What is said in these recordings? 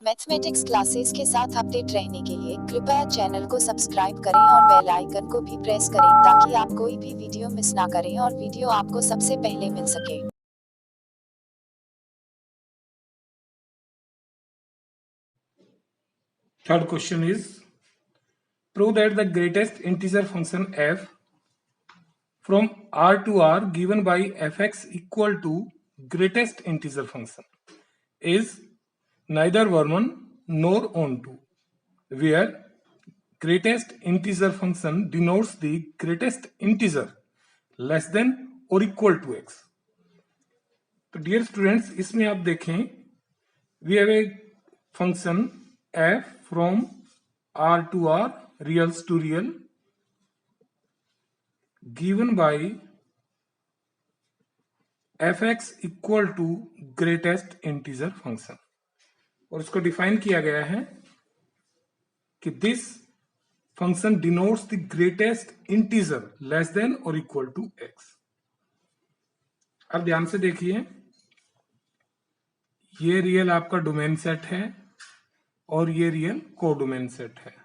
Mathematics classes के साथ update रहने के लिए कृपया चैनल को सब्सक्राइब करें और बेल आइकन को भी प्रेस करें ताकि आप कोई भी वीडियो मिस ना करें और वीडियो आपको सबसे पहले मिल सके। Third question is, prove that the greatest integer function f from R to R given by fx equal to greatest integer function is neither one nor onto, where greatest integer function denotes the greatest integer less than or equal to x. तो dear students, इसमें आप देखें, we have a function f from R to R, reals to real, given by fx equal to greatest integer function, और इसको define किया गया है कि this function denotes the greatest integer less than और इक्वल टू x। अब ध्यान से देखिए, ये रियल आपका डोमेन सेट है और ये रियल कोडोमेन सेट है।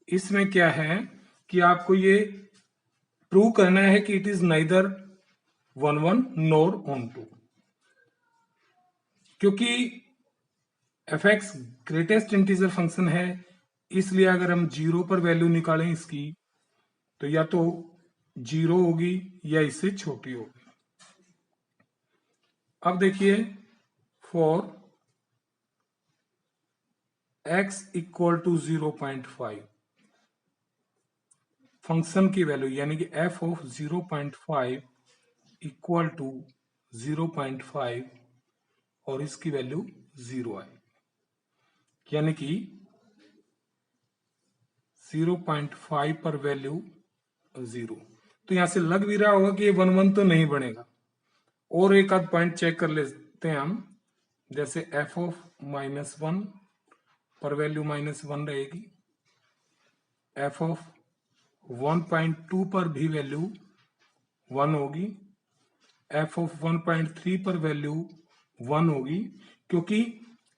इसमें क्या है कि आपको ये प्रूव करना है कि it is neither one one nor onto, क्योंकि fx ग्रेटेस्ट इंटीजर फंक्शन है, इसलिए अगर हम 0 पर वैल्यू निकालें इसकी तो या तो 0 होगी या इससे छोटी होगी। अब देखिए, for x equal to 0.5 function की वैल्यू यानी कि f ऑफ 0.5 इक्वल टू 0.5 और इसकी वैल्यू 0 आएगी, यानी कि 0.5 पर वैल्यू 0। तो यहां से लग भी रहा होगा कि ये 1 1 तो नहीं बनेगा, और एक आध पॉइंट चेक कर लेते हैं हम, जैसे f ऑफ -1 पर वैल्यू -1 रहेगी, f ऑफ 1.2 पर भी वैल्यू 1 होगी, f ऑफ 1.3 पर वैल्यू 1 होगी, क्योंकि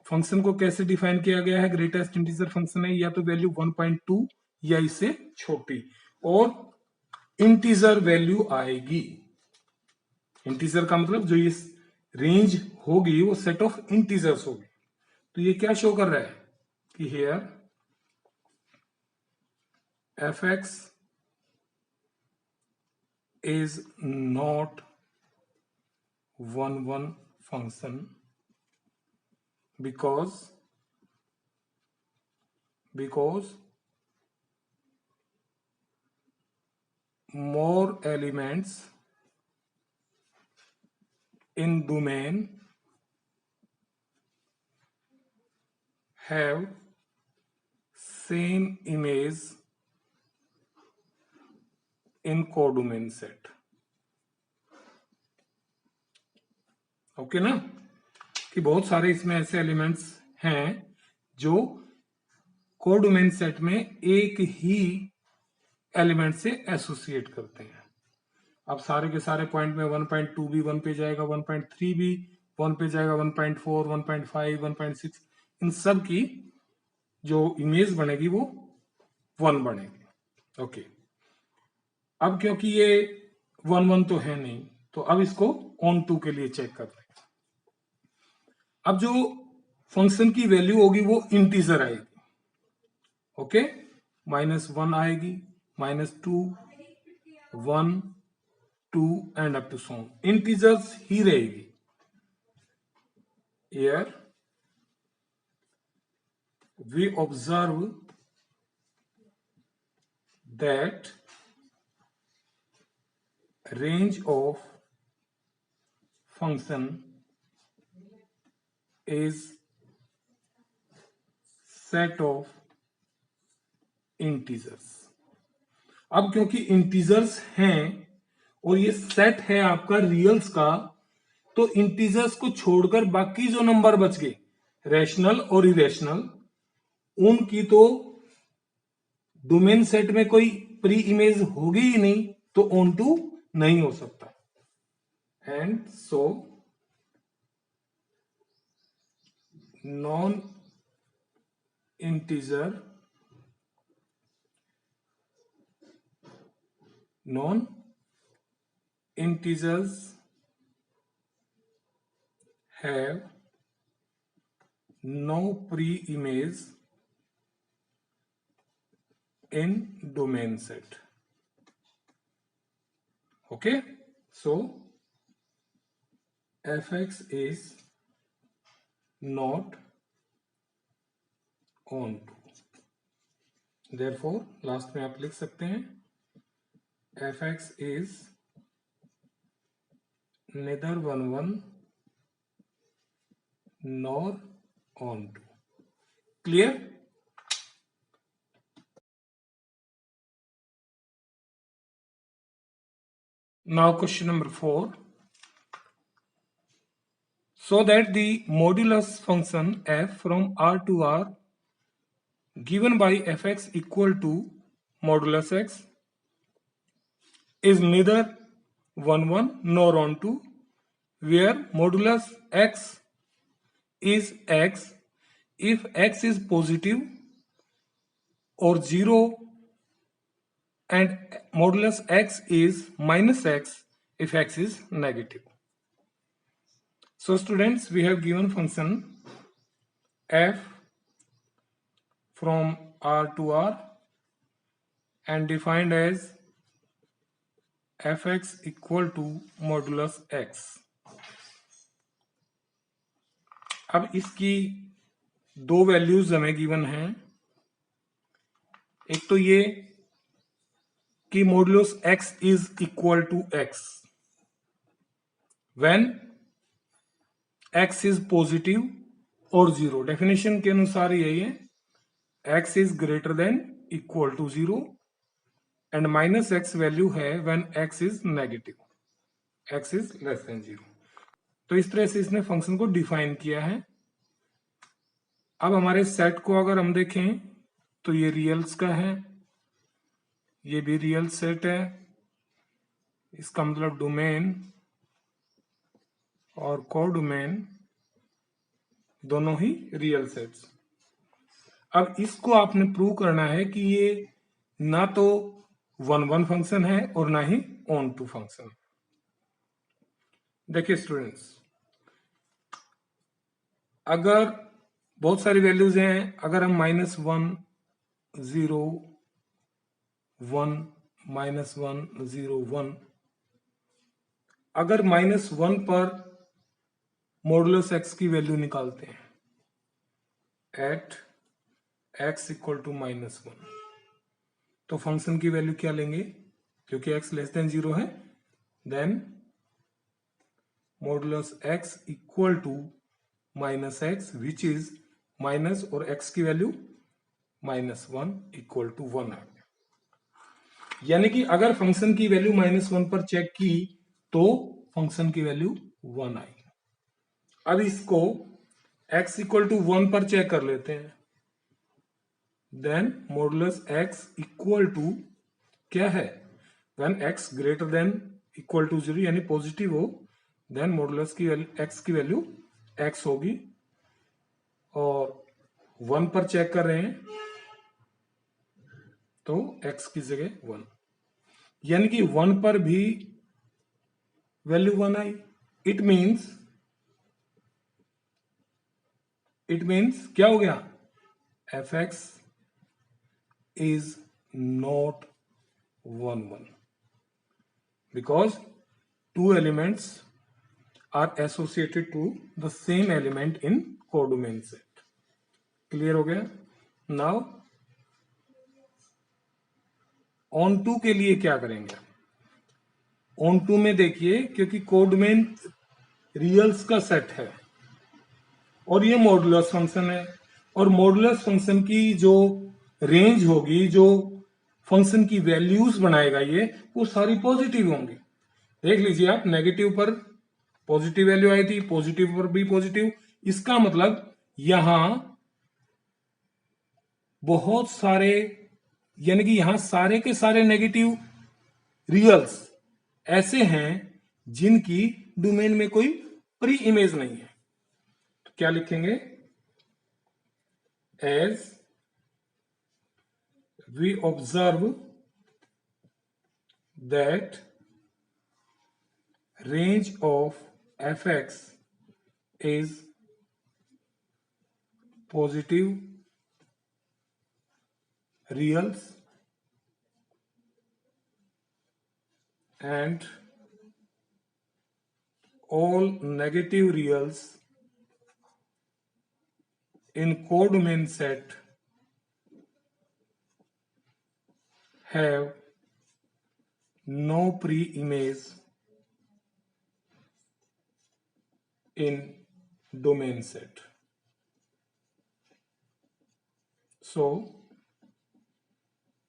फंक्शन को कैसे डिफाइन किया गया है, ग्रेटेस्ट इंटीजर फंक्शन है, या तो वैल्यू 1.2 या इससे छोटी, और इंटीजर वैल्यू आएगी। इंटीजर का मतलब जो ये रेंज होगी वो सेट ऑफ इंटीजर्स होगी। तो ये क्या शो कर रहा है कि here fx is not 1 1 function because more elements in domain have same image in codomain set। Okay ना, कि बहुत सारे इसमें ऐसे एलिमेंट्स हैं जो कोडोमेन सेट में एक ही एलिमेंट से एसोसिएट करते हैं। अब सारे के सारे पॉइंट में 1.2 भी 1 पे जाएगा, 1.3 भी 1 पे जाएगा, 1.4, 1.5, 1.6, इन सब की जो इमेज बनेगी वो 1 बनेगी। ओके, अब क्योंकि ये 1 1 तो है नहीं, तो अब इसको ऑन टू के लिए चेक कर लें। अब जो फंक्शन की वैल्यू होगी वो इंटीजर आएगी। ओके, -1 आएगी, -2, 1, 2 and up to so on, integers ही रहेगी। Here we observe that range of function is set of integers। अब क्योंकि इंटीजर्स हैं और ये सेट है आपका रियल्स का, तो इंटीजर्स को छोड़कर बाकी जो नंबर बच गए, रैशनल और इरेशनल, उनकी तो डोमेन सेट में कोई प्री इमेज होगी ही नहीं, तो ऑन टू नहीं हो सकता। and so non-integers have no pre-image in domain set. Okay, so fx is not onto, therefore last में आप लिख सकते हैं fx is neither 1 nor onto. Clear? Now question number 4. So that the modulus function f from R to R given by fx equal to modulus x is neither 1 nor onto, where modulus x is x if x is positive or 0 and modulus x is minus x if x is negative. So students, we have given function f from R to R and defined as fx equal to modulus x. अब इसकी दो values हमें given हैं. एक तो ये कि modulus x is equal to x when x is positive और 0. डेफिनेशन के अनुसार यही है, x is greater than equal to 0 and minus x value है when x is negative, x is less than 0. तो इस तरह से इसने फंक्शन को डिफाइन किया है. अब हमारे सेट को अगर हम देखें तो ये रियल्स का है, ये भी रियल सेट है, इसका मतलब डोमेन और कोडोमेन दोनों ही रियल सेट्स. अब इसको आपने प्रूव करना है कि ये ना तो 1 फंक्शन है और ना ही ऑन टू फंक्शन. देखिए स्टूडेंट्स, अगर बहुत सारी वैल्यूज हैं, अगर हम -1 0 1 -1 0 1, अगर -1 पर मॉडुलस x की वैल्यू निकालते हैं एट x इक्वल टू -1, तो फंक्शन की वैल्यू क्या लेंगे? क्योंकि x लेस देन 0 है, then modulus x equal to -x which is minus और x की वैल्यू -1 इक्वल टू 1 आ गया. यानी कि अगर फंक्शन की वैल्यू -1 पर चेक की तो फंक्शन की वैल्यू 1 आई. अब इसको x इक्वल टू 1 पर चेक कर लेते हैं. Then modulus x equal to क्या है? When x greater than equal to 0 यानी पॉजिटिव हो, देन मॉडुलस की x की वैल्यू x होगी. और 1 पर चेक कर रहे हैं तो x की जगह 1, यानी कि 1 पर भी वैल्यू 1 आई. इट मीन्स क्या हो गया? fx is not 1 because two elements are associated to the same element in codomain set. Clear हो गया? नाउ ऑन टू के लिए क्या करेंगे? ऑन टू में देखिए, क्योंकि कोडोमेन रियल्स का सेट है और ये मॉडुलस फंक्शन है, और मॉडुलस फंक्शन की जो रेंज होगी, जो फंक्शन की वैल्यूज बनाएगा ये, वो सारी पॉजिटिव होंगी. देख लीजिए आप, नेगेटिव पर पॉजिटिव वैल्यू आई थी, पॉजिटिव पर भी पॉजिटिव. इसका मतलब यहां बहुत सारे, यानी कि यहां सारे के सारे नेगेटिव रियल्स ऐसे हैं जिनकी डोमेन में कोई प्री इमेज नहीं है। तो क्या लिखेंगे? As we observe that range of fx is positive reals and all negative reals in codomain set have no pre-image in domain set. So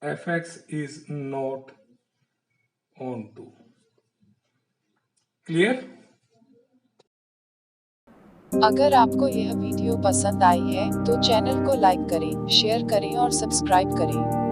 fx is not onto. Clear? अगर आपको यह video पसंद आई है तो चैनल को like करें, share करें और सब्सक्राइब करें।